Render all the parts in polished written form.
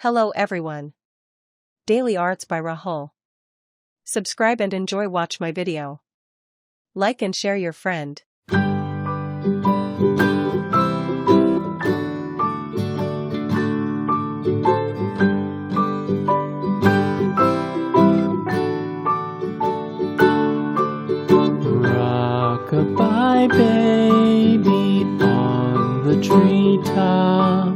Hello everyone. Daily Arts by Rahul. Subscribe and enjoy watch my video. Like and share your friend. Rock-a-bye baby on the treetop.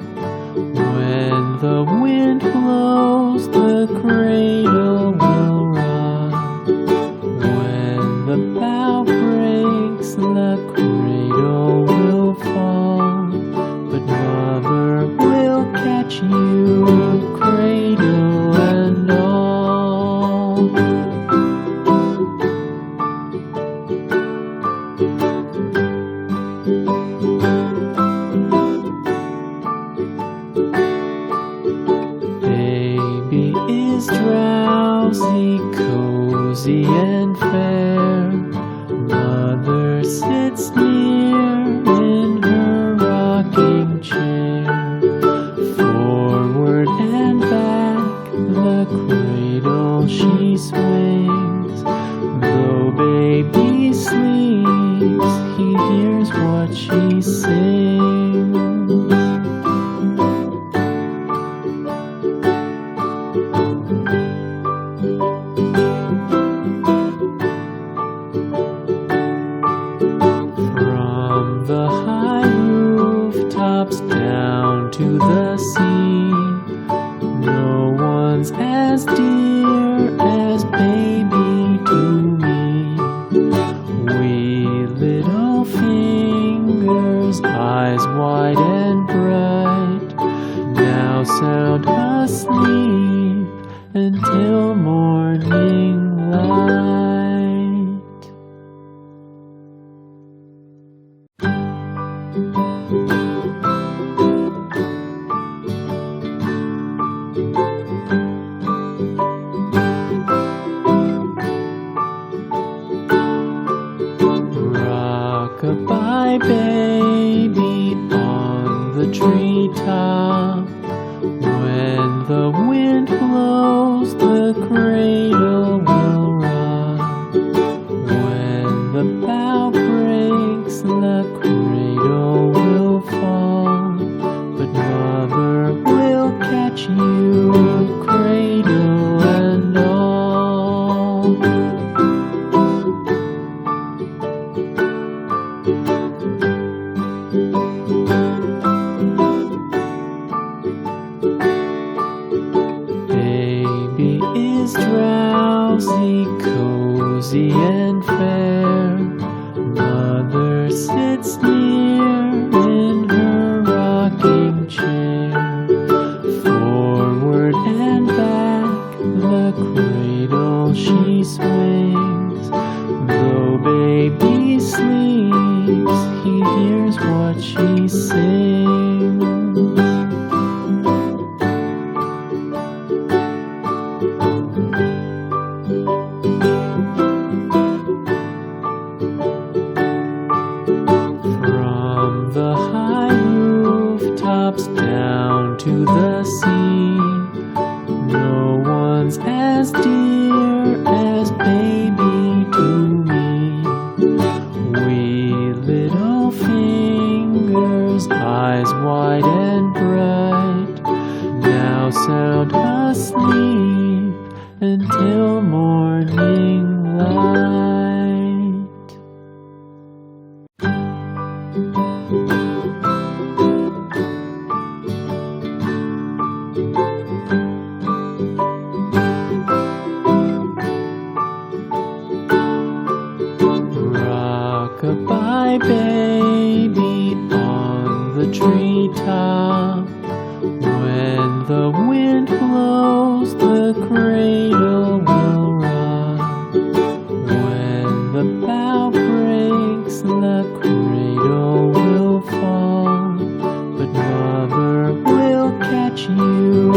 When the wind blows, the cradle will rock. When the bough breaks, the cradle will fall. But mother will catch you, cradle and all. Baby is drowsy, cozy and fair. Mother sits near in her rocking chair. Forward and back, the cradle she swings. Though baby sleeps, he hears what she sings. From the high rooftops down to the sea, no one's as dear as baby to me. Wee little fingers, eyes wide and bright, now sound asleep until morning light. Rock-a-bye baby on the treetop. When the wind blows, the cradle will rock. When the bough breaks, the cradle will fall. But mother will catch you, cradle and all. Baby is drowsy, cozy and fair. Mother sits near in her rocking chair. Forward and back, the cradle she swings. Though baby sleeps, he hears what she sings. From the high rooftops down to the sea, no one's as dear as baby to me. Wee little fingers, eyes wide and bright, now sound asleep until morning light. Rock-a-bye baby on the treetop. When the wind blows, the cradle will rock. When the bough breaks, the cradle will fall. But mother will catch you,